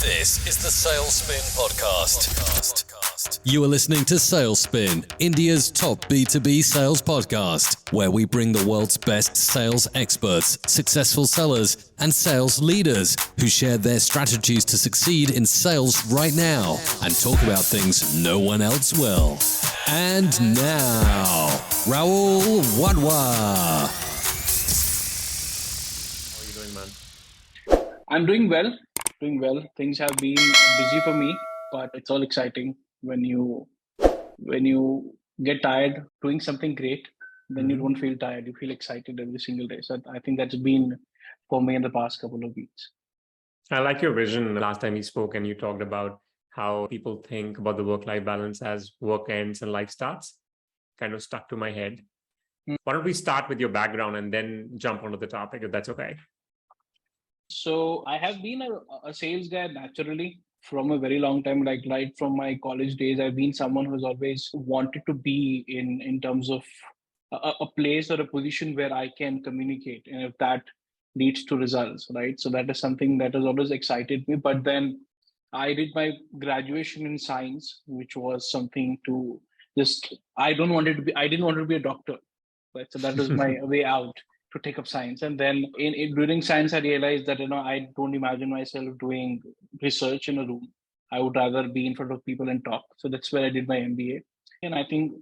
This is the Sales Spin Podcast. You are listening to Sales Spin, India's top B2B sales podcast, where we bring the world's best sales experts, successful sellers, and sales leaders who share their strategies to succeed in sales right now and talk about things no one else will. And now, Rahul Wadhwa. How are you doing, man? I'm doing well. Things have been busy for me, but it's all exciting when you get tired doing something great, then you don't feel tired. You feel excited every single day. So I think that's been for me in the past couple of weeks. I like your vision. Last time you spoke and you talked about how people think about the work-life balance as work ends and life starts. Kind of stuck to my head. Why don't we start with your background and then jump onto the topic, if that's okay? So I have been a sales guy naturally from a very long time. Like right from my college days, I've been someone who's always wanted to be in terms of a place or a position where I can communicate, and if that leads to results, right? So that is something that has always excited me. But then I did my graduation in science, which was something to just I didn't want to be a doctor, right? So that was my way out to take up science. And then during science, I realized that, I don't imagine myself doing research in a room. I would rather be in front of people and talk. So that's where I did my MBA. And I think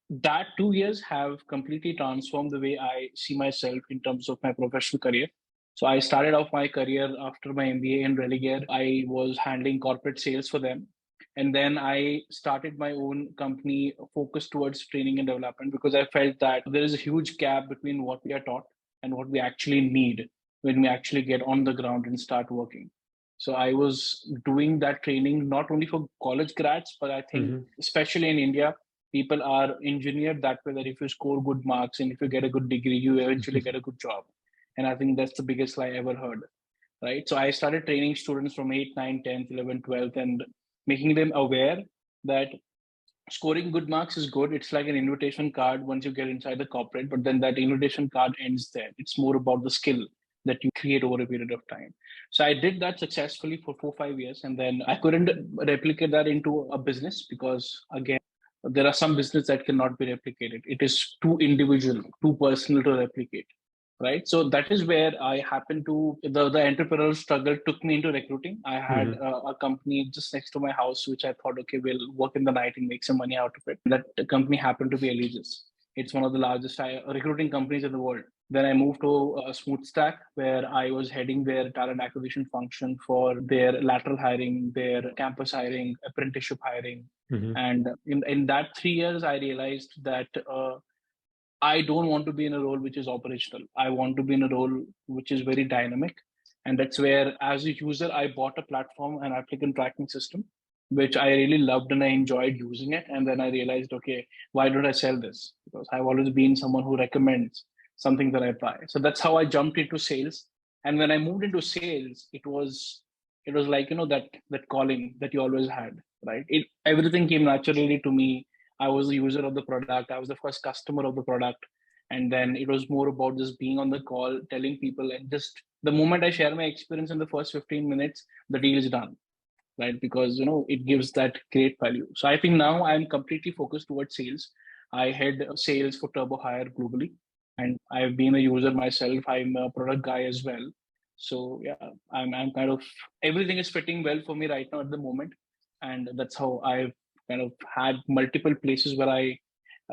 that 2 years have completely transformed the way I see myself in terms of my professional career. So I started off my career after my MBA in Religare. I was handling corporate sales for them. And then I started my own company focused towards training and development, because I felt that there is a huge gap between what we are taught and what we actually need when we actually get on the ground and start working. So I was doing that training not only for college grads, but I think especially in India, people are engineered that way, that if you score good marks and if you get a good degree, you eventually get a good job. And I think that's the biggest lie I ever heard. Right. So I started training students from 8, 9, 10, 11, 12, and making them aware that scoring good marks is good. It's like an invitation card once you get inside the corporate, but then that invitation card ends there. It's more about the skill that you create over a period of time. So I did that successfully for 4, 5 years. And then I couldn't replicate that into a business because, again, there are some business that cannot be replicated. It is too individual, too personal to replicate. Right. So that is where I happened to, the entrepreneurial struggle took me into recruiting. I had a company just next to my house, which I thought, okay, we'll work in the night and make some money out of it. That company happened to be Allegiance. It's one of the largest recruiting companies in the world. Then I moved to Smooth Stack, where I was heading their talent acquisition function for their lateral hiring, their campus hiring, apprenticeship hiring. And in that 3 years, I realized that I don't want to be in a role which is operational. I want to be in a role which is very dynamic. And that's where, as a user, I bought a platform, an applicant tracking system, which I really loved and I enjoyed using it. And then I realized, okay, why don't I sell this? Because I've always been someone who recommends something that I buy. So that's how I jumped into sales. And when I moved into sales, it was like, that calling that you always had, right? Everything came naturally to me. I was the user of the product. I was the first customer of the product. And then it was more about just being on the call, telling people, and just the moment I share my experience in the first 15 minutes, the deal is done, right? Because, it gives that great value. So I think now I'm completely focused towards sales. I head sales for Turbo Hire globally, and I've been a user myself. I'm a product guy as well. So yeah, I'm kind of, everything is fitting well for me right now at the moment. And that's how I've kind of had multiple places where I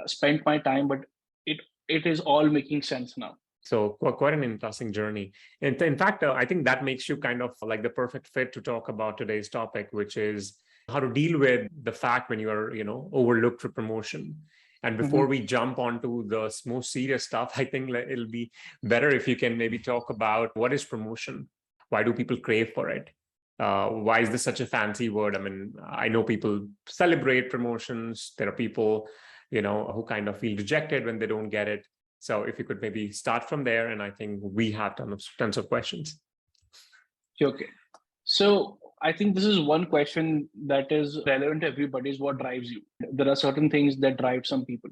spent my time, but it is all making sense now. So quite an interesting journey. In fact, I think that makes you kind of like the perfect fit to talk about today's topic, which is how to deal with the fact when you are, overlooked for promotion. And before we jump onto the most serious stuff, I think it'll be better if you can maybe talk about what is promotion? Why do people crave for it? Why is this such a fancy word? I mean, I know people celebrate promotions. There are people, who kind of feel rejected when they don't get it. So if you could maybe start from there, and I think we have tons of questions. Okay. So I think this is one question that is relevant to everybody, is what drives you. There are certain things that drive some people.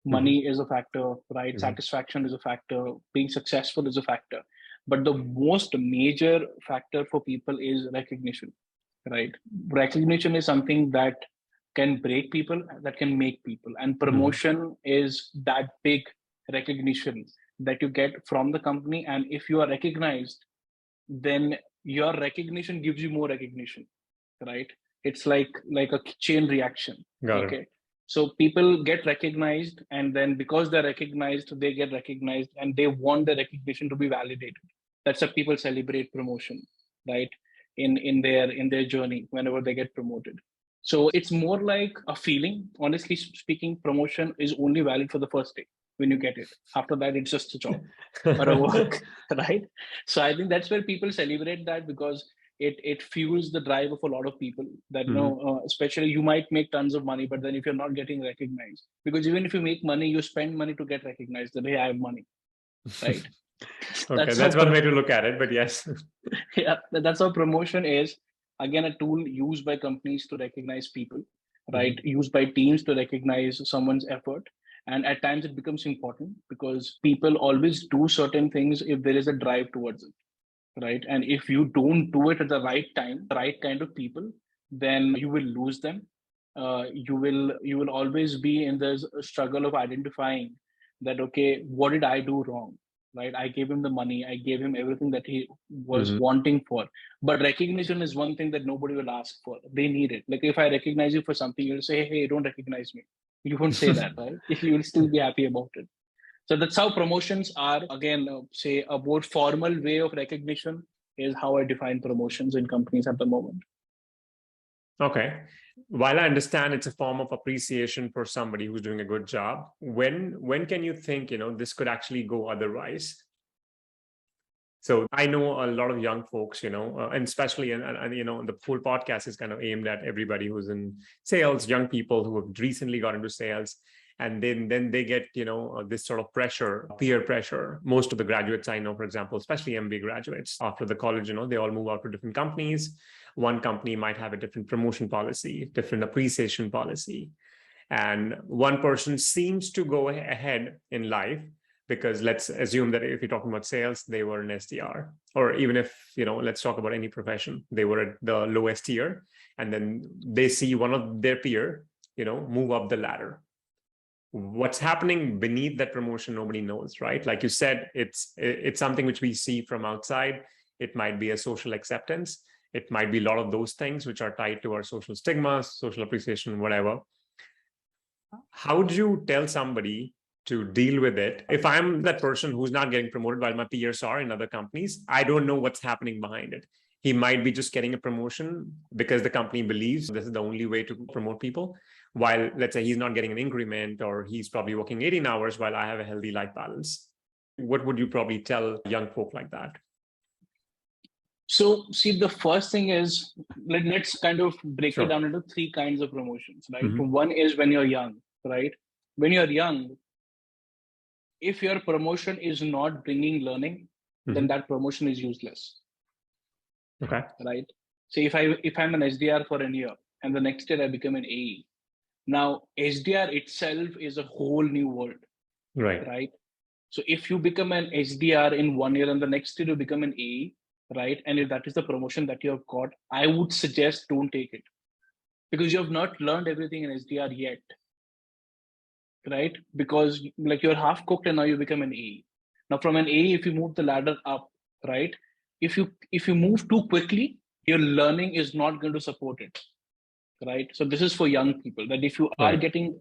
Money is a factor, right? Satisfaction is a factor. Being successful is a factor. But the most major factor for people is recognition. right? Recognition is something that can break people, that can make people. And promotion is that big recognition that you get from the company. And if you are recognized, then your recognition gives you more recognition, right? It's like a chain reaction. Got it. Okay. So people get recognized, and then because they're recognized, they get recognized, and they want the recognition to be validated. That's why people celebrate promotion, right? In their journey whenever they get promoted. So it's more like a feeling. Honestly speaking, promotion is only valid for the first day when you get it. After that, it's just a job or a work, right? So I think that's where people celebrate that, because it fuels the drive of a lot of people that especially you might make tons of money, but then if you're not getting recognized, because even if you make money, you spend money to get recognized that, hey, I have money, right? Okay, that's one way to look at it, but yes. Yeah, that's how promotion is. Again, a tool used by companies to recognize people, right? Used by teams to recognize someone's effort. And at times it becomes important because people always do certain things if there is a drive towards it, right? And if you don't do it at the right time, the right kind of people, then you will lose them. You will always be in this struggle of identifying that, okay, what did I do wrong, right? I gave him the money, I gave him everything that he was wanting for, but recognition is one thing that nobody will ask for. They need it. Like if I recognize you for something, you'll say, hey, don't recognize me. You won't say that, right? If you will still be happy about it. So that's how promotions are. Again, say a more formal way of recognition is how I define promotions in companies at the moment. Okay. While I understand it's a form of appreciation for somebody who's doing a good job, when can you think, this could actually go otherwise? So I know a lot of young folks, and especially, and the whole podcast is kind of aimed at everybody who's in sales, young people who have recently got into sales. And then they get, this sort of pressure, peer pressure. Most of the graduates I know, for example, especially MBA graduates, after the college, they all move out to different companies. One company might have a different promotion policy, different appreciation policy. And one person seems to go ahead in life because let's assume that if you're talking about sales, they were an SDR, or even if, let's talk about any profession, they were at the lowest tier, and then they see one of their peer, move up the ladder. What's happening beneath that promotion, nobody knows, right? Like you said, it's something which we see from outside. It might be a social acceptance. It might be a lot of those things which are tied to our social stigmas, social appreciation, whatever. How would you tell somebody to deal with it? If I'm that person who's not getting promoted while my peers are in other companies, I don't know what's happening behind it. He might be just getting a promotion because the company believes this is the only way to promote people. While let's say he's not getting an increment, or he's probably working 18 hours while I have a healthy life balance. What would you probably tell young folk like that? So see, the first thing is, let's kind of break it down into three kinds of promotions, right? One is when you're young, right? When you're young, if your promotion is not bringing learning, then that promotion is useless. Okay. Right. So if I'm an SDR for a year and the next year I become an AE, now SDR itself is a whole new world. Right. Right. So if you become an SDR in 1 year and the next year you become an AE, right, and if that is the promotion that you have got, I would suggest don't take it, because you have not learned everything in SDR yet. Right. Because like you're half cooked and now you become an AE. Now from an AE, if you move the ladder up, right, if you move too quickly, your learning is not going to support it, right? So this is for young people, that if you are getting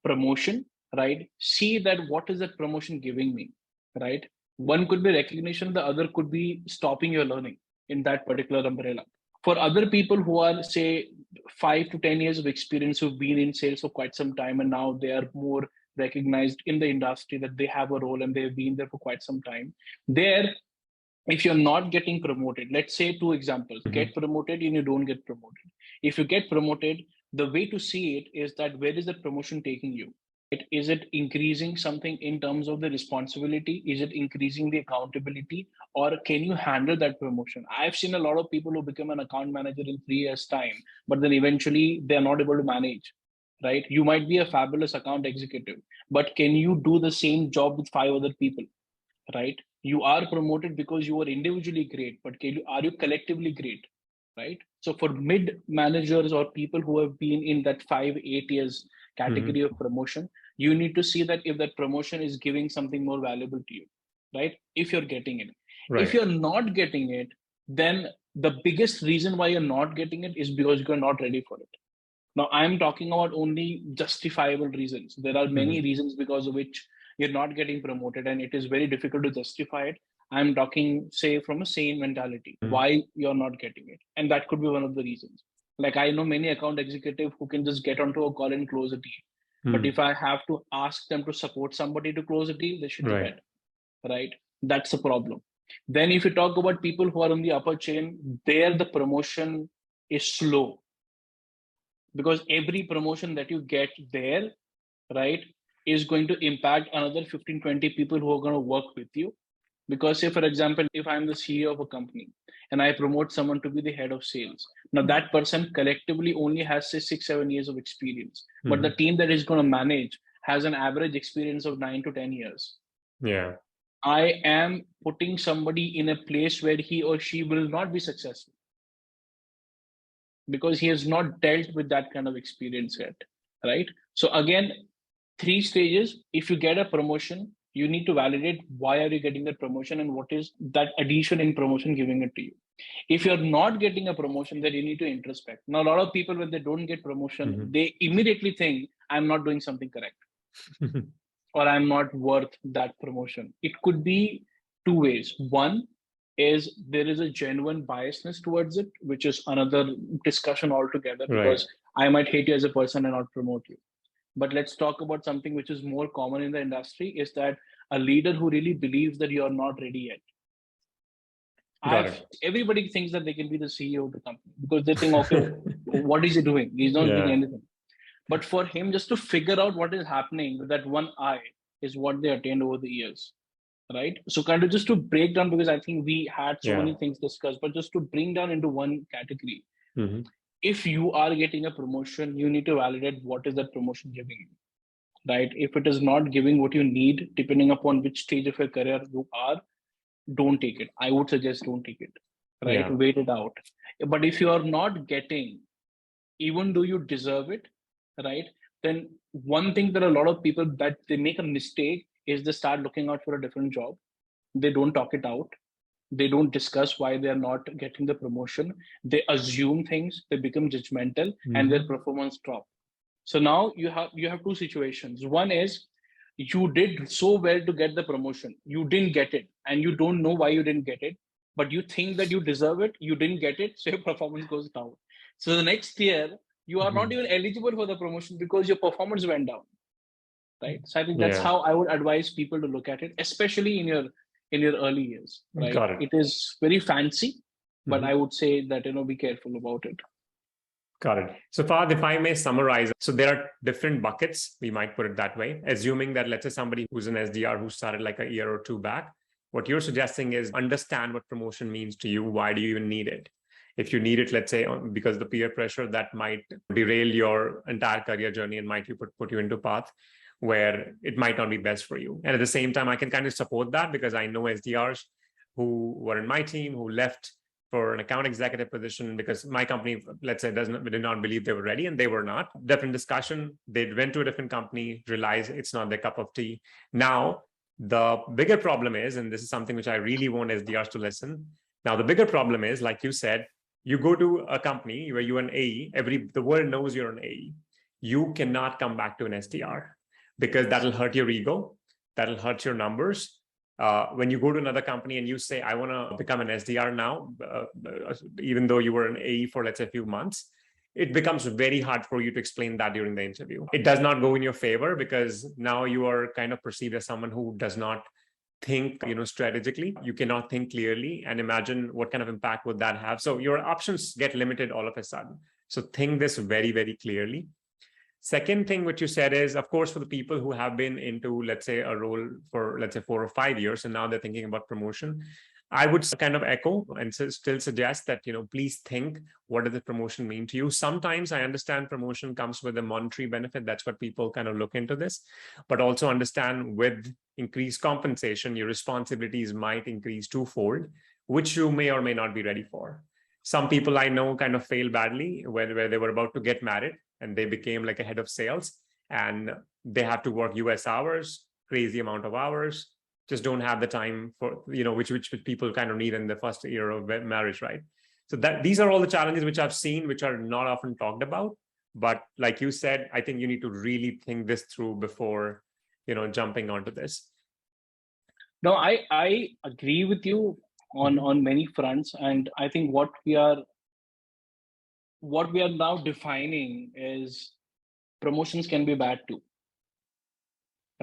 promotion, right, see that what is that promotion giving me, right? One could be recognition, the other could be stopping your learning in that particular umbrella. For other people who are, say, 5 to 10 years of experience, who've been in sales for quite some time, and now they are more recognized in the industry, that they have a role and they've been there for quite some time, there, if you're not getting promoted, let's say 2 examples, get promoted and you don't get promoted. If you get promoted, the way to see it is that where is that promotion taking you? Is it increasing something in terms of the responsibility? Is it increasing the accountability? Or can you handle that promotion? I've seen a lot of people who become an account manager in 3 years' time, but then eventually they're not able to manage, right? You might be a fabulous account executive, but can you do the same job with 5 other people, right? You are promoted because you are individually great, but are you collectively great? right? So for mid managers or people who have been in that 5-8 years category of promotion, you need to see that if that promotion is giving something more valuable to you, right? If you're getting it. If Right. you're not getting it, then the biggest reason why you're not getting it is because you're not ready for it. Now, I'm talking about only justifiable reasons. There are many reasons because of which you're not getting promoted, and it is very difficult to justify it. I'm talking, say, from a sane mentality, why you're not getting it. And that could be one of the reasons. Like, I know many account executives who can just get onto a call and close a deal. But if I have to ask them to support somebody to close a deal, they should be Right. better, right? That's the problem. Then, if you talk about people who are on the upper chain, there the promotion is slow, because every promotion that you get there, right, is going to impact another 15-20 people who are going to work with you. Because say, for example, if I'm the CEO of a company and I promote someone to be the head of sales, now that person collectively only has, say, 6-7 years of experience, but the team that is going to manage has an average experience of 9 to 10 years. Yeah. I am putting somebody in a place where he or she will not be successful because he has not dealt with that kind of experience yet, right? So again, 3 stages. If you get a promotion, you need to validate why are you getting that promotion and what is that addition in promotion giving it to you. If you're not getting a promotion, then you need to introspect. Now, a lot of people, when they don't get promotion, they immediately think, I'm not doing something correct or I'm not worth that promotion. It could be two ways. One is there is a genuine biasness towards it, which is another discussion altogether, Right. because I might hate you as a person and not promote you. But let's talk about something which is more common in the industry, is that a leader who really believes that you're not ready yet. Got it. Everybody thinks that they can be the CEO of the company because they think, okay, what is he doing? He's not doing anything. But for him, just to figure out what is happening with that one eye is what they attained over the years, right? So kind of just to break down, because I think we had so many things discussed, but just to bring down into one category. If you are getting a promotion, you need to validate what is that promotion giving you, right? If it is not giving what you need, depending upon which stage of your career you are, don't take it. I would suggest don't take it, right? Wait it out. But if you are not getting, even though you deserve it, right? Then one thing that a lot of people that they make a mistake is they start looking out for a different job. They don't talk it out. They don't discuss why they're not getting the promotion. They assume things, they become judgmental, and their performance drop. So now you have two situations. One is you did so well to get the promotion, you didn't get it, and you don't know why you didn't get it, but you think that you deserve it, you didn't get it, so your performance goes down. So the next year you are not even eligible for the promotion because your performance went down, right? So I think that's how I would advise people to look at it, especially in your early years, right? Got it. It is very fancy, but I would say that, be careful about it. Got it. So Fahad, if I may summarize, so there are different buckets, we might put it that way, assuming that let's say somebody who's an SDR who started like a year or two back, what you're suggesting is understand what promotion means to you. Why do you even need it? If you need it, let's say because of the peer pressure, that might derail your entire career journey and might put you into a path where it might not be best for you. And at the same time, I can kind of support that because I know SDRs who were in my team who left for an account executive position because my company, let's say, did not believe they were ready, and they were not. Different discussion. They went to a different company, realized it's not their cup of tea. Now, the bigger problem is, and this is something which I really want SDRs to listen. Now, the bigger problem is, like you said, you go to a company where you're an AE, the world knows you're an AE. You cannot come back to an SDR because that'll hurt your ego, that'll hurt your numbers. When you go to another company and you say, I want to become an SDR now, even though you were an AE for, let's say, a few months, it becomes very hard for you to explain that during the interview. It does not go in your favor because now you are kind of perceived as someone who does not think, strategically. You cannot think clearly and imagine what kind of impact would that have. So your options get limited all of a sudden. So think this very, very clearly. Second thing which you said is, of course, for the people who have been into, let's say, a role for, let's say, 4 or 5 years, and now they're thinking about promotion, I would kind of echo and still suggest that, please think, what does the promotion mean to you? Sometimes I understand promotion comes with a monetary benefit. That's what people kind of look into this, but also understand with increased compensation, your responsibilities might increase twofold, which you may or may not be ready for. Some people I know kind of failed badly where they were about to get married and they became like a head of sales, and they have to work US hours, crazy amount of hours, just don't have the time for, which people kind of need in the first year of marriage, right? So that these are all the challenges which I've seen, which are not often talked about. But like you said, I think you need to really think this through before, jumping onto this. No, I agree with you on many fronts. And I think what we are now defining is promotions can be bad too.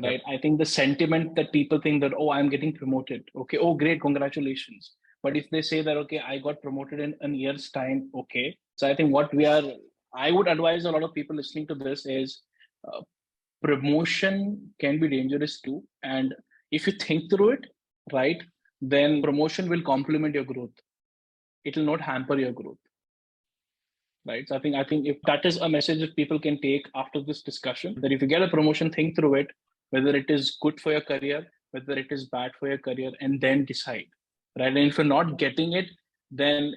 Right. Yep. I think the sentiment that people think that, oh, I'm getting promoted. Okay. Oh, great. Congratulations. But if they say that, okay, I got promoted in a year's time. Okay. So I think I would advise a lot of people listening to this is promotion can be dangerous too. And if you think through it, right, then promotion will complement your growth. It will not hamper your growth. Right. So I think if that is a message that people can take after this discussion, that if you get a promotion, think through it, whether it is good for your career, whether it is bad for your career, and then decide. Right. And if you're not getting it, then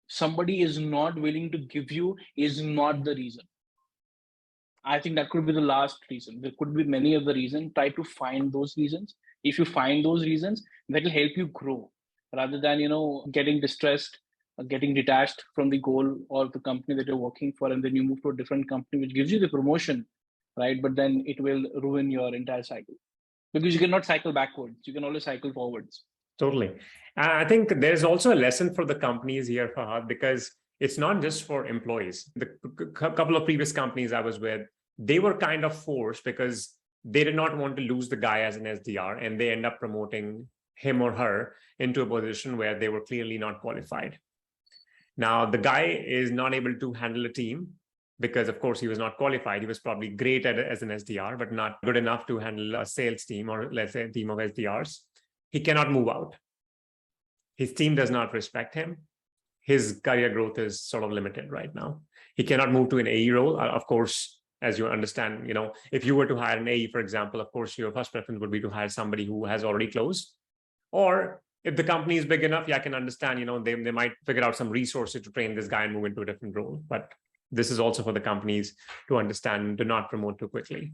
somebody is not willing to give you is not the reason. I think that could be the last reason. There could be many other reasons. Try to find those reasons. If you find those reasons, that will help you grow rather than, getting distressed, getting detached from the goal or the company that you're working for. And then you move to a different company, which gives you the promotion, right? But then it will ruin your entire cycle because you cannot cycle backwards. You can only cycle forwards. Totally. I think there's also a lesson for the companies here, Fahad, because it's not just for employees. The couple of previous companies I was with, they were kind of forced because they did not want to lose the guy as an SDR, and they end up promoting him or her into a position where they were clearly not qualified. Now, the guy is not able to handle a team because, of course, he was not qualified. He was probably great as an SDR, but not good enough to handle a sales team or, let's say, a team of SDRs. He cannot move out. His team does not respect him. His career growth is sort of limited right now. He cannot move to an AE role. Of course, as you understand, if you were to hire an AE, for example, of course, your first preference would be to hire somebody who has already closed. Or if the company is big enough, I can understand, they might figure out some resources to train this guy and move into a different role. But this is also for the companies to understand and to not promote too quickly.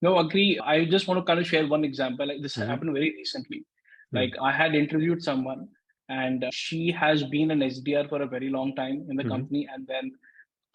No, agree. I just want to kind of share one example. Like this happened very recently. Like I had interviewed someone and she has been an SDR for a very long time in the company. And then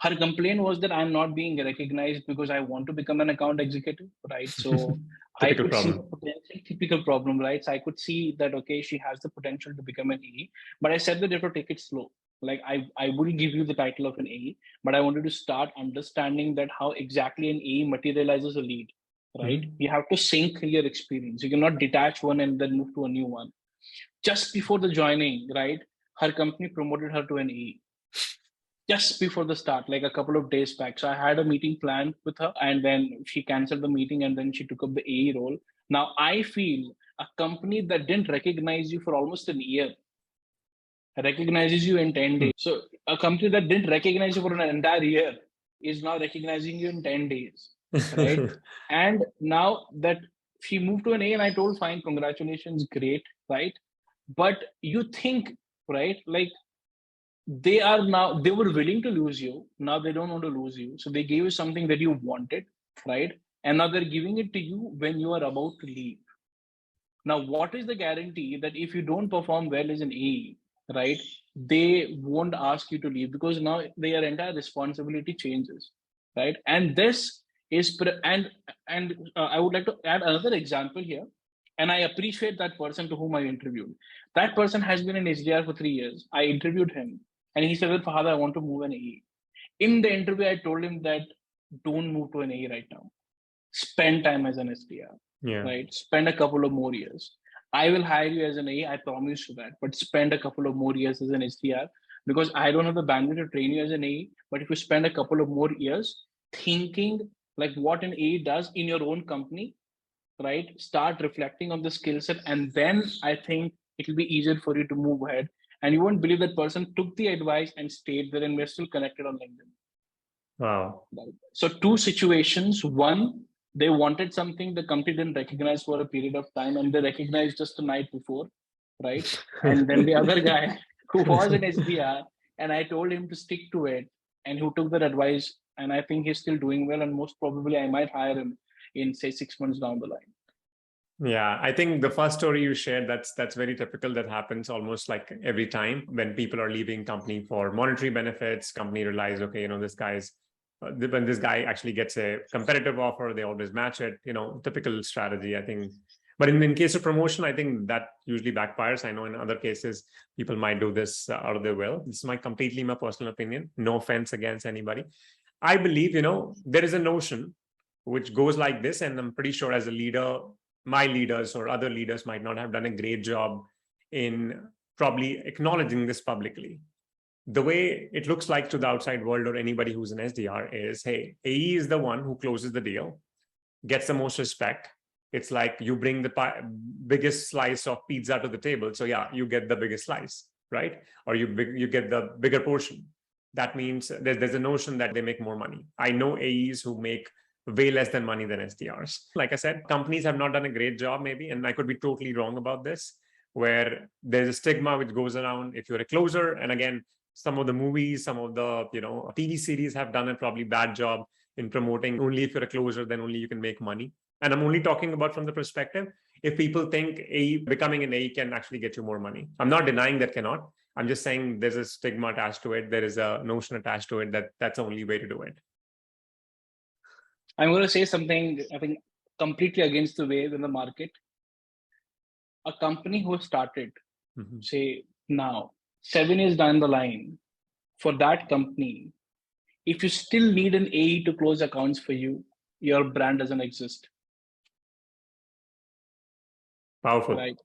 her complaint was that I'm not being recognized because I want to become an account executive, right? So I could see the potential, typical problem, right? So I could see that, okay, she has the potential to become an AE, but I said that you have to take it slow. Like I will give you the title of an AE, but I wanted to start understanding that how exactly an AE materializes a lead, right? You have to sync your experience. You cannot detach one and then move to a new one. Just before the joining, right? Her company promoted her to an AE. Just before the start, like a couple of days back. So I had a meeting planned with her and then she canceled the meeting and then she took up the AE role. Now I feel a company that didn't recognize you for almost a year recognizes you in 10 days. So a company that didn't recognize you for an entire year is now recognizing you in 10 days, right? And now that she moved to an A and I told, fine, congratulations, great, right? But you think, right, like they were willing to lose you. Now they don't want to lose you. So they gave you something that you wanted, right? And now they're giving it to you when you are about to leave. Now, what is the guarantee that if you don't perform well as an AE, right, they won't ask you to leave because now their entire responsibility changes, right? And this is, I would like to add another example here. And I appreciate that person to whom I interviewed. That person has been an SDR for 3 years. I interviewed him and he said, well, Fahad, I want to move an AE. In the interview, I told him that don't move to an AE right now. Spend time as an SDR, right? Spend a couple of more years. I will hire you as an AE, I promise you that, but spend a couple of more years as an SDR because I don't have the bandwidth to train you as an AE. But if you spend a couple of more years thinking like what an AE does in your own company, right? Start reflecting on the skill set. And then I think it will be easier for you to move ahead. And you won't believe that person took the advice and stayed there and we're still connected on LinkedIn. Wow. So 2 situations. One, they wanted something the company didn't recognize for a period of time and they recognized just the night before, right? And then the other guy who was an SDR, and I told him to stick to it, and who took that advice, and I think he's still doing well, and most probably I might hire him in say 6 months down the line. Yeah, I think the first story you shared, that's very typical. That happens almost like every time when people are leaving company for monetary benefits. Company realize, okay, this guy's when this guy actually gets a competitive offer, they always match it. Typical strategy, I think. But in case of promotion, I think that usually backfires. I know in other cases, people might do this out of their will. This is completely my personal opinion. No offense against anybody. I believe, there is a notion which goes like this, and I'm pretty sure as a leader, my leaders or other leaders might not have done a great job in probably acknowledging this publicly. The way it looks like to the outside world or anybody who's an SDR is, hey, AE is the one who closes the deal, gets the most respect. It's like you bring the biggest slice of pizza to the table. So yeah, you get the biggest slice, right? Or you get the bigger portion. That means there's a notion that they make more money. I know AEs who make way less than money than SDRs. Like I said, companies have not done a great job maybe, and I could be totally wrong about this, where there's a stigma which goes around if you're a closer. And again, some of the movies, some of the TV series have done a probably bad job in promoting only if you're a closer, then only you can make money. And I'm only talking about from the perspective if people think becoming an AE can actually get you more money. I'm not denying that cannot. I'm just saying there's a stigma attached to it. There is a notion attached to it that that's the only way to do it. I'm going to say something, I think, completely against the wave in the market. A company who started, say now, 7 years down the line, for that company, if you still need an AE to close accounts for you, your brand doesn't exist. Powerful. Right.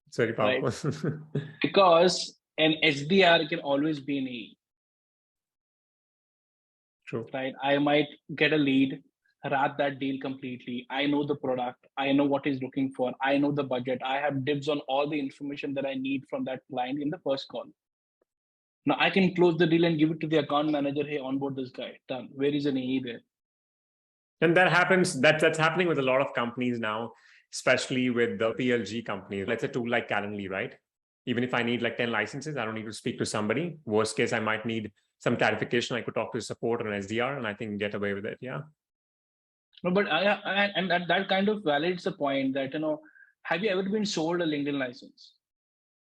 It's very powerful. Right. Because an SDR can always be an AE. True. Right. I might get a lead, wrap that deal completely. I know the product. I know what he's looking for. I know the budget. I have dibs on all the information that I need from that client in the first call. Now I can close the deal and give it to the account manager. Hey, onboard this guy. Done. Where is an AE there? And that happens. That's happening with a lot of companies now, especially with the PLG companies. Let's say a tool like Calendly, right? Even if I need like 10 licenses, I don't need to speak to somebody. Worst case, I might need some clarification. I could talk to support or an SDR, and I think get away with it. Yeah. No, but that kind of validates the point that, have you ever been sold a LinkedIn license?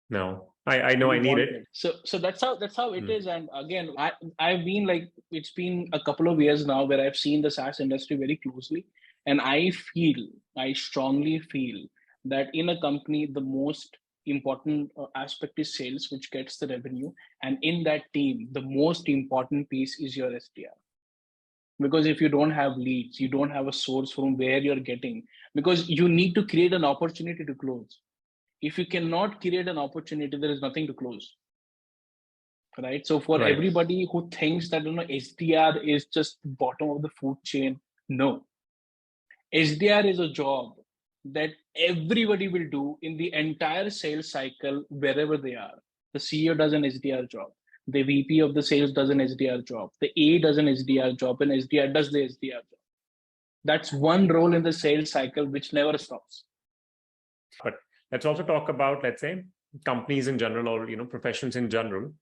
No, I know I need it. So that's how it is. And again, I've been like, it's been a couple of years now where I've seen the SaaS industry very closely. And I strongly feel that in a company, the most important aspect is sales, which gets the revenue. And in that team, the most important piece is your SDR. Because if you don't have leads, you don't have a source from where you're getting, because you need to create an opportunity to close. If you cannot create an opportunity, there is nothing to close. Right. So for everybody who thinks that SDR is just bottom of the food chain, no. SDR is a job that everybody will do in the entire sales cycle wherever they are. The CEO does an SDR job. The VP of the sales does an SDR job. The A does an SDR job, and SDR does the SDR job. That's one role in the sales cycle which never stops. But let's also talk about, let's say, companies in general or professions in general.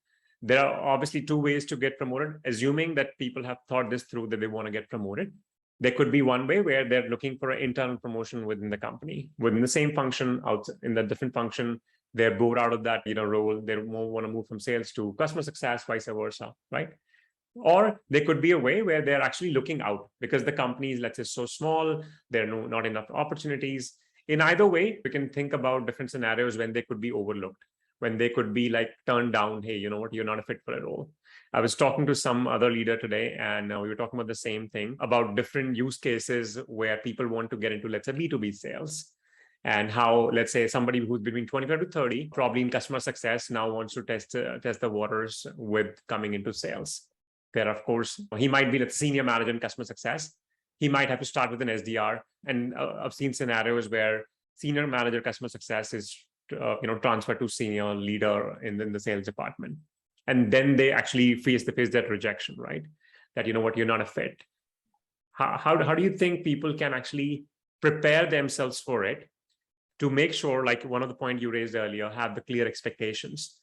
There are obviously two ways to get promoted, assuming that people have thought this through that they want to get promoted. There could be one way where they're looking for an internal promotion within the company, within the same function, out in the different function. They're bored out of that role. They want to move from sales to customer success, vice versa, right? Or there could be a way where they're actually looking out because the company is, let's say, so small, there are not enough opportunities. In either way, we can think about different scenarios when they could be overlooked, when they could be like turned down. Hey, you know what? You're not a fit for a role. I was talking to some other leader today, and we were talking about the same thing about different use cases where people want to get into, let's say, B2B sales. And how, let's say, somebody who's between 25 to 30, probably in customer success, now wants to test the waters with coming into sales. There, of course, he might be a senior manager in customer success. He might have to start with an SDR. And I've seen scenarios where senior manager customer success is transferred to senior leader in the sales department. And then they actually face that rejection, right? That, you're not a fit. How do you think people can actually prepare themselves for it to make sure, like one of the points you raised earlier, have the clear expectations?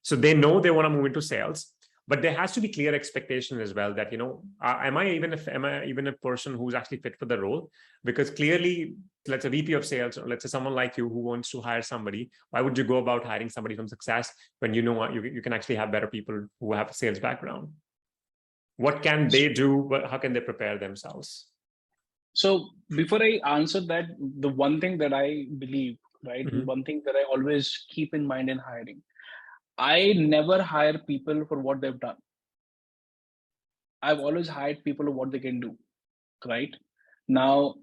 So they know they want to move into sales, but there has to be clear expectation as well that, am I even a person who's actually fit for the role? Because clearly, let's say VP of sales, or let's say someone like you who wants to hire somebody, why would you go about hiring somebody from success when you know what you can actually have better people who have a sales background? What can they do? How can they prepare themselves? So before I answer that, the one thing that I believe, right, Mhm. one thing that I always keep in mind in hiring, I never hire people for what they've done. I've always hired people for what they can do, right? Now,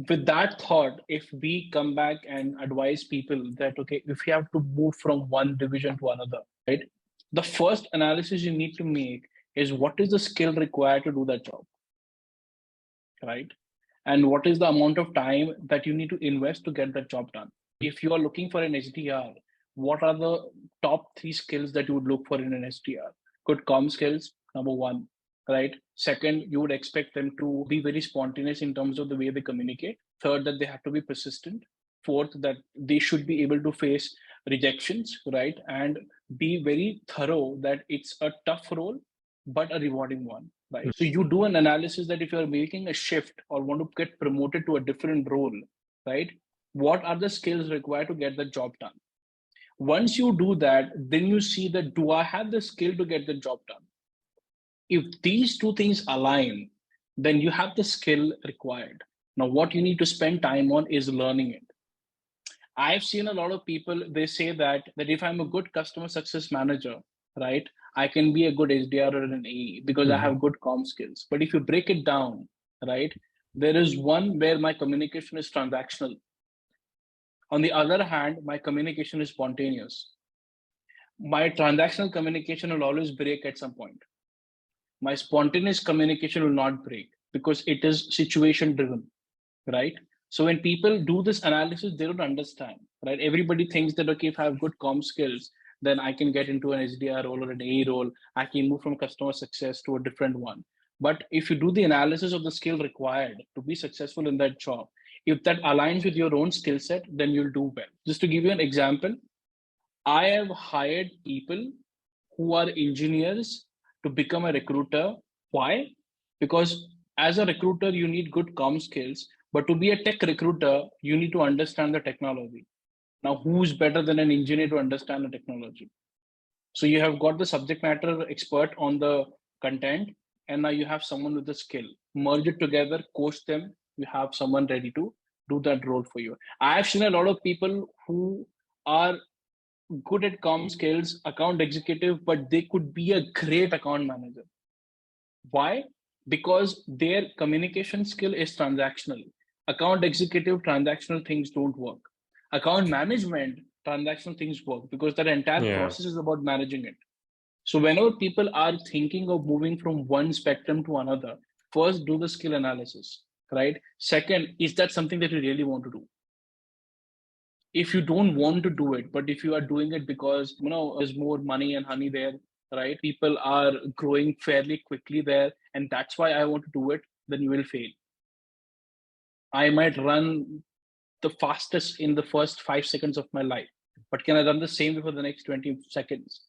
with that thought, if we come back and advise people that, okay, if you have to move from one division to another, right, the first analysis you need to make is what is the skill required to do that job, right? And what is the amount of time that you need to invest to get that job done? If you are looking for an SDR, what are the top 3 skills that you would look for in an SDR? Good comm skills, number one, right? Second, you would expect them to be very spontaneous in terms of the way they communicate. Third, that they have to be persistent. Fourth, that they should be able to face rejections, right? And be very thorough that it's a tough role, but a rewarding one, right? So you do an analysis that if you're making a shift or want to get promoted to a different role, right? What are the skills required to get the job done? Once you do that, then you see that, do I have the skill to get the job done? If these two things align, then you have the skill required. Now, what you need to spend time on is learning it. I've seen a lot of people, they say that if I'm a good customer success manager, right, I can be a good SDR or an AE because I have good comm skills. But if you break it down, right, there is one where my communication is transactional. On the other hand, my communication is spontaneous. My transactional communication will always break at some point. My spontaneous communication will not break because it is situation driven, right? So when people do this analysis, they don't understand, right? Everybody thinks that, okay, if I have good comm skills, then I can get into an SDR role or an AE role. I can move from customer success to a different one. But if you do the analysis of the skill required to be successful in that job, if that aligns with your own skill set, then you'll do well. Just to give you an example, I have hired people who are engineers to become a recruiter. Why? Because as a recruiter, you need good comm skills, but to be a tech recruiter, you need to understand the technology. Now, who's better than an engineer to understand the technology? So you have got the subject matter expert on the content, and now you have someone with the skill. Merge it together, coach them. You have someone ready to do that role for you. I've seen a lot of people who are good at comm skills, account executive, but they could be a great account manager. Why? Because their communication skill is transactional. Account executive, transactional things don't work. Account management, transactional things work because that entire Yeah. process is about managing it. So whenever people are thinking of moving from one spectrum to another, first do the skill analysis, right? Second, is that something that you really want to do? If you don't want to do it, but if you are doing it because there's more money and honey there, right? People are growing fairly quickly there, and that's why I want to do it, then you will fail. I might run the fastest in the first 5 seconds of my life, but can I run the same way for the next 20 seconds?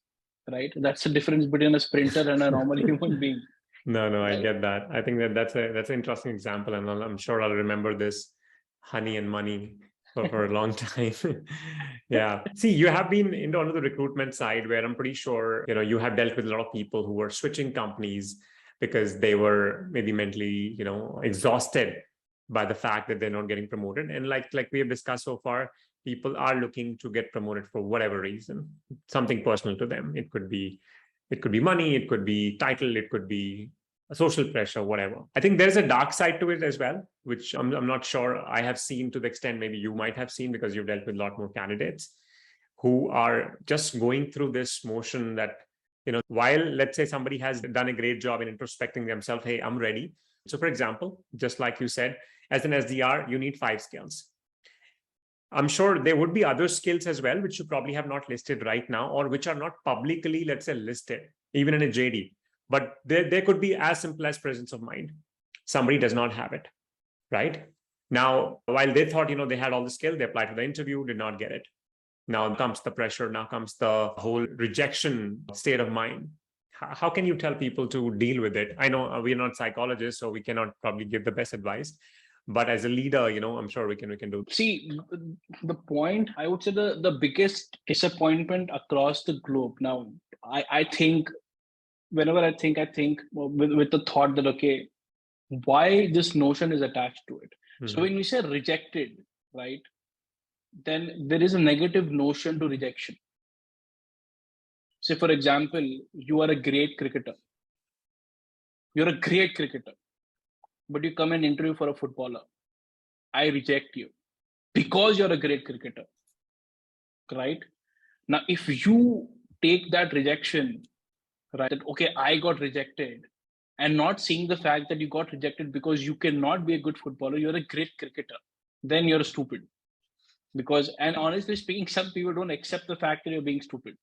Right? That's the difference between a sprinter and a normal human being. No, I Right? get that. I think that's an interesting example, and I'm sure I'll remember this honey and money for a long time. Yeah. See, you have been into the recruitment side where I'm pretty sure, you have dealt with a lot of people who were switching companies because they were maybe mentally, exhausted by the fact that they're not getting promoted. And like we have discussed so far, people are looking to get promoted for whatever reason, something personal to them. It could be money, it could be title, it could be social pressure, whatever. I think there's a dark side to it as well, which I'm not sure I have seen to the extent maybe you might have seen because you've dealt with a lot more candidates who are just going through this motion that, while let's say somebody has done a great job in introspecting themselves, hey, I'm ready. So for example, just like you said, as an SDR, you need 5 skills. I'm sure there would be other skills as well, which you probably have not listed right now, or which are not publicly, let's say, listed, even in a JD. But there could be as simple as presence of mind. Somebody does not have it, right? Now, while they thought, they had all the skill, they applied for the interview, did not get it. Now comes the pressure, now comes the whole rejection state of mind. How can you tell people to deal with it? I know we're not psychologists, so we cannot probably give the best advice. But as a leader, I'm sure we can do. See, the point, I would say the biggest disappointment across the globe. Now, I think whenever I think with the thought that, okay, why this notion is attached to it. So when we say rejected, right, then there is a negative notion to rejection. Say, for example, you are a great cricketer. You're a great cricketer, but you come and interview for a footballer. I reject you because you're a great cricketer, right? Now, if you take that rejection, right, that, okay, I got rejected, and not seeing the fact that you got rejected because you cannot be a good footballer, you're a great cricketer, then you're stupid. Because, and honestly speaking, some people don't accept the fact that you're being stupid,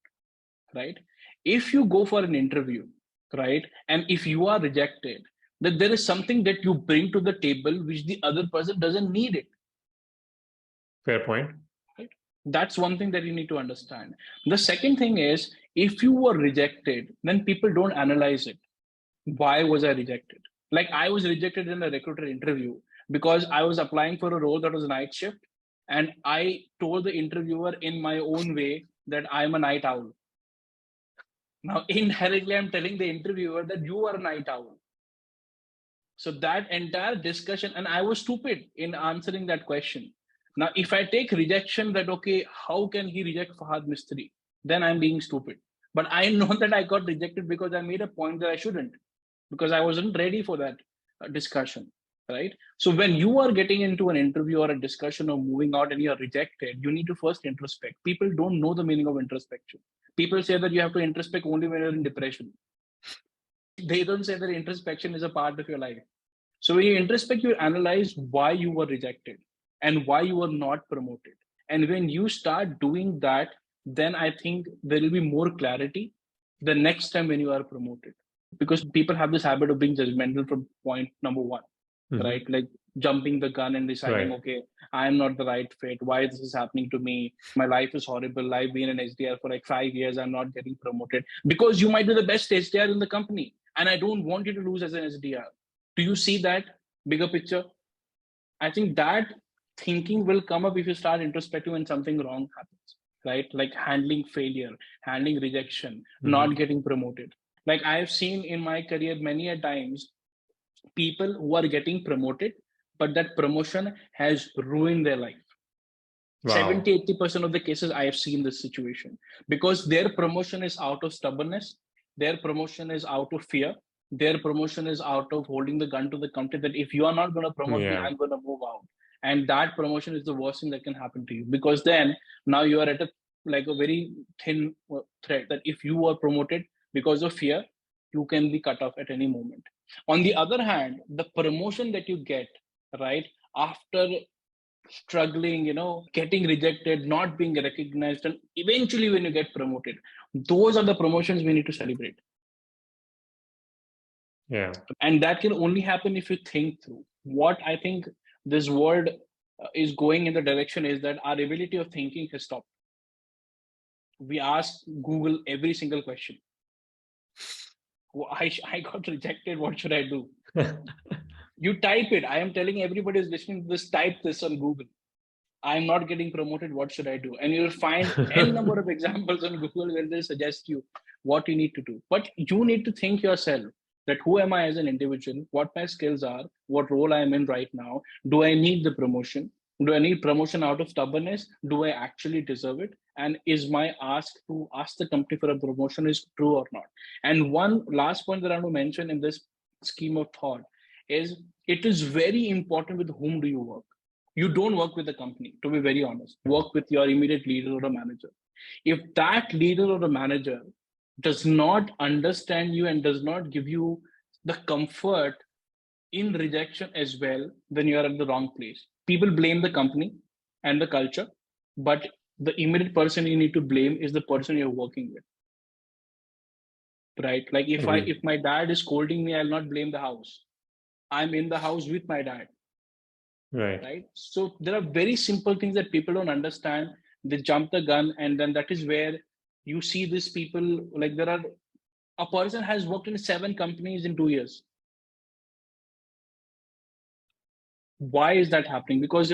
right? If you go for an interview, right, and if you are rejected, that there is something that you bring to the table which the other person doesn't need it. Fair point. Right? That's one thing that you need to understand. The second thing is, if you were rejected, then people don't analyze it. Why was I rejected? Like, I was rejected in a recruiter interview because I was applying for a role that was a night shift. And I told the interviewer in my own way that I'm a night owl. Now, inherently, I'm telling the interviewer that you are a night owl. So that entire discussion, and I was stupid in answering that question. Now, if I take rejection that, okay, how can he reject Fahad Mistry? Then I'm being stupid. But I know that I got rejected because I made a point that I shouldn't, because I wasn't ready for that discussion, right? So when you are getting into an interview or a discussion or moving out and you're rejected, you need to first introspect. People don't know the meaning of introspection. People say that you have to introspect only when you're in depression. They don't say that introspection is a part of your life. So when you introspect, you analyze why you were rejected and why you were not promoted. And when you start doing that, then I think there will be more clarity the next time when you are promoted. Because people have this habit of being judgmental from point number one, right? Like jumping the gun and deciding, okay, I'm not the right fit. Why this is happening to me? My life is horrible. I've been an SDR for like 5 years. I'm not getting promoted because you might be the best SDR in the company. And I don't want you to lose as an SDR. Do you see that bigger picture? I think that thinking will come up if you start introspecting when something wrong happens, right? Like handling failure, handling rejection, not getting promoted. Like I've seen in my career many a times, people who are getting promoted, but that promotion has ruined their life. Wow. 70-80% of the cases I have seen this situation, because their promotion is out of stubbornness, their promotion is out of fear, their promotion is out of holding the gun to the company that if you are not going to promote me, I'm going to move out. And that promotion is the worst thing that can happen to you, because then now you are at a very thin thread that if you are promoted because of fear, you can be cut off at any moment. On the other hand, the promotion that you get, right, after struggling, getting rejected, not being recognized, and eventually when you get promoted, those are the promotions we need to celebrate. Yeah. And that can only happen if you think through. What I think this world is going in the direction is that our ability of thinking has stopped. We ask Google every single question. I got rejected. What should I do? You type it. I am telling everybody who's listening to this, type this on Google. I'm not getting promoted. What should I do? And you'll find n number of examples on Google where they suggest you what you need to do. But you need to think yourself that who am I as an individual? What my skills are? What role I am in right now? Do I need the promotion? Do I need promotion out of stubbornness? Do I actually deserve it? And is my ask to ask the company for a promotion is true or not? And one last point that I want to mention in this scheme of thought is it is very important with whom do you work. You don't work with the company, to be very honest. Work with your immediate leader or a manager. If that leader or a manager does not understand you and does not give you the comfort in rejection as well, then you are at the wrong place. People blame the company and the culture, but the immediate person you need to blame is the person you're working with. Right? Like if my dad is scolding me, I'll not blame the house. I'm in the house with my dad. Right. So there are very simple things that people don't understand. they jump the gun, and then that is where you see these people, like a person has worked in 7 companies in 2 years. Why is that happening? Because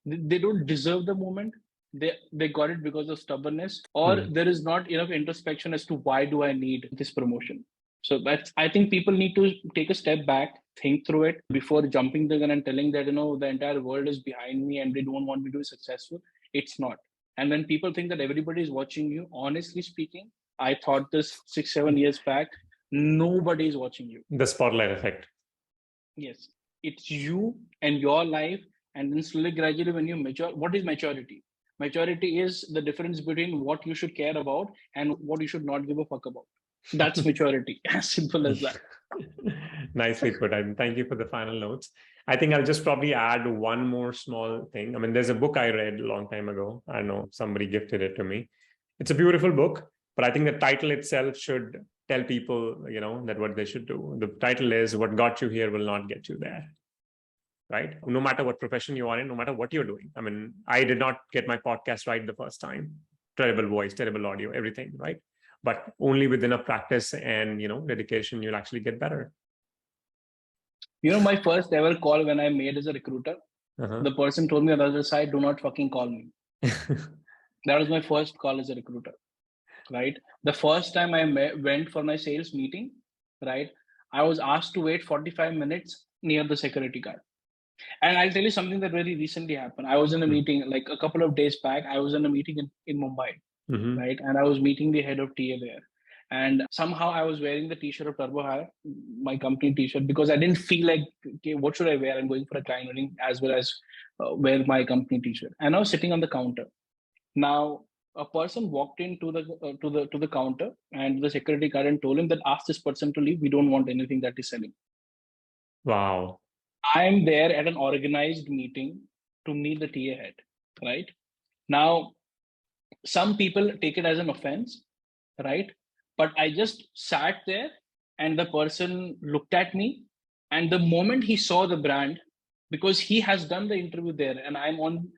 they don't deserve the moment. They got it because of stubbornness, or there is not enough introspection as to why do I need this promotion. So I think people need to take a step back, think through it before jumping the gun and telling that the entire world is behind me and they don't want me to be successful. It's not. And when people think that everybody is watching you, honestly speaking, I thought this 6-7 years back, nobody is watching you. The spotlight effect. Yes, it's you and your life. And then slowly, gradually, when you mature, what is maturity? Maturity is the difference between what you should care about and what you should not give a fuck about. That's maturity. As simple as that. Nicely put. And thank you for the final notes. I think I'll just probably add one more small thing. I mean, there's a book I read a long time ago. I know somebody gifted it to me. It's a beautiful book, but I think the title itself should tell people, that what they should do. The title is "What Got You Here Will Not Get You There." Right? No matter what profession you are in, no matter what you're doing. I mean, I did not get my podcast right the first time. Terrible voice, terrible audio, everything, right? But only with enough practice and, dedication, you'll actually get better. My first ever call when I made as a recruiter, the person told me on the other side, do not fucking call me. That was my first call as a recruiter, right? The first time I went for my sales meeting, right? I was asked to wait 45 minutes near the security guard. And I'll tell you something that very recently happened. I was in a meeting, like a couple of days back, I was in a meeting in Mumbai, right? And I was meeting the head of TA there. And somehow I was wearing the t-shirt of Turbo Hire, my company t-shirt, because I didn't feel like, okay, what should I wear? I'm going for a client meeting as well as wear my company t-shirt. And I was sitting on the counter. Now, a person walked into to the counter, and the security guard and told him that ask this person to leave. We don't want anything that is selling. Wow. I'm there at an organized meeting to meet the TA head, right? Now, some people take it as an offense, right? But I just sat there and the person looked at me. And the moment he saw the brand, because he has done the interview there and I'm on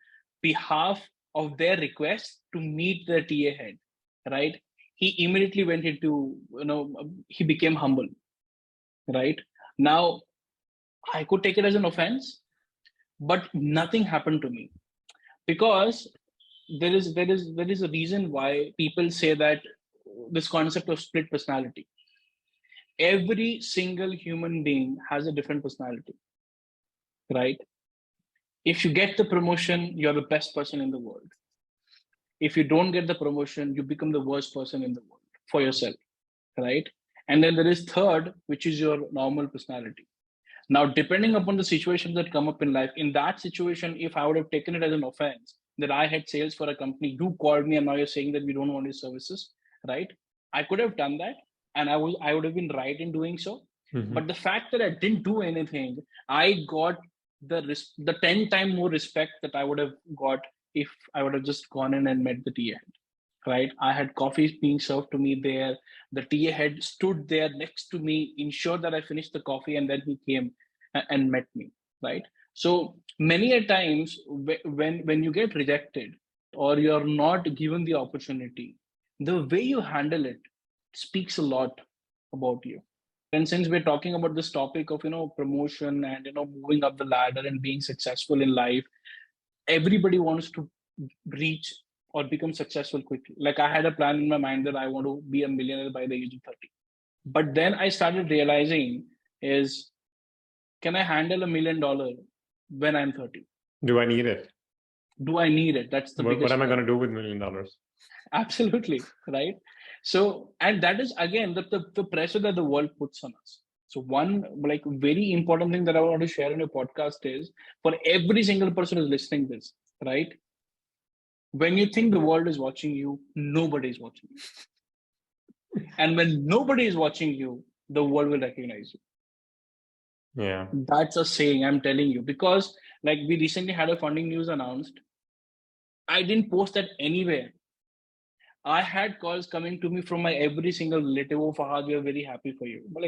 behalf of their request to meet the TA head, right? He immediately went into, he became humble, right? Now, I could take it as an offense, but nothing happened to me, because there is a reason why people say that this concept of split personality. Every single human being has a different personality, right? If you get the promotion, you're the best person in the world. If you don't get the promotion, you become the worst person in the world for yourself, right? And then there is third, which is your normal personality. Now, depending upon the situations that come up in life, in that situation, if I would have taken it as an offense that I had sales for a company, you called me and now you're saying that we don't want your services, right? I could have done that and I would have been right in doing so. But the fact that I didn't do anything, I got the 10 times more respect that I would have got if I would have just gone in and met the TA head, right? I had coffees being served to me there. The TA head stood there next to me, ensured that I finished the coffee, and then he came and met me, right? So many a times when you get rejected or you're not given the opportunity, the way you handle it speaks a lot about you. And since we're talking about this topic of promotion and moving up the ladder and being successful in life, everybody wants to reach or become successful quickly. Like I had a plan in my mind that I want to be a millionaire by the age of 30. But then I started realizing is, can I handle $1 million when I'm 30? Do I need it? Do I need it? That's the biggest. What am I going to do with $1 million? Absolutely, right? So, and that is again the pressure that the world puts on us. So one like very important thing that I want to share in your podcast is for every single person who's listening this, right? When you think the world is watching you, nobody is watching you. And when nobody is watching you, the world will recognize you. Yeah. That's a saying, I'm telling you, because like we recently had a funding news announced. I didn't post that anywhere. I had calls coming to me from my every single relative. Oh, Fahad, we are very happy for you. But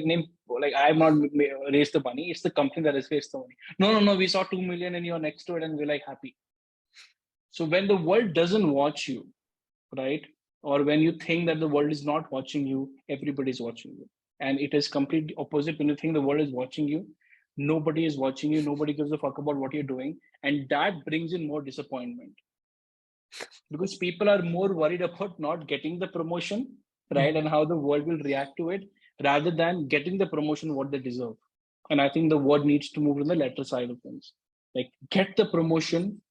I have not raised the money. It's the company that has raised the money. No. We saw 2 million and you're next to it and we're like happy. So when the world doesn't watch you, right? Or when you think that the world is not watching you, everybody's watching you. And it is completely opposite. When you think the world is watching you, nobody is watching you. Nobody gives a fuck about what you're doing. And that brings in more disappointment because people are more worried about not getting the promotion, right? And how the world will react to it rather than getting the promotion what they deserve. And I think the world needs to move to the latter side of things. Like get the promotion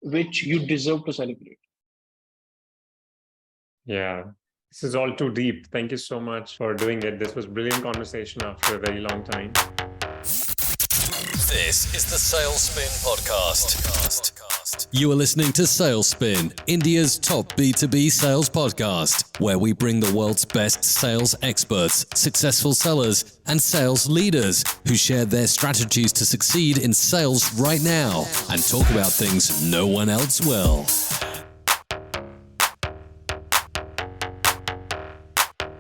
which you deserve to celebrate. Yeah, this is all too deep. Thank you so much for doing it. This was brilliant conversation after a very long time. This is the Sales Spin Podcast. You are listening to Sales Spin, India's top B2B sales podcast, where we bring the world's best sales experts, successful sellers, and sales leaders who share their strategies to succeed in sales right now and talk about things no one else will.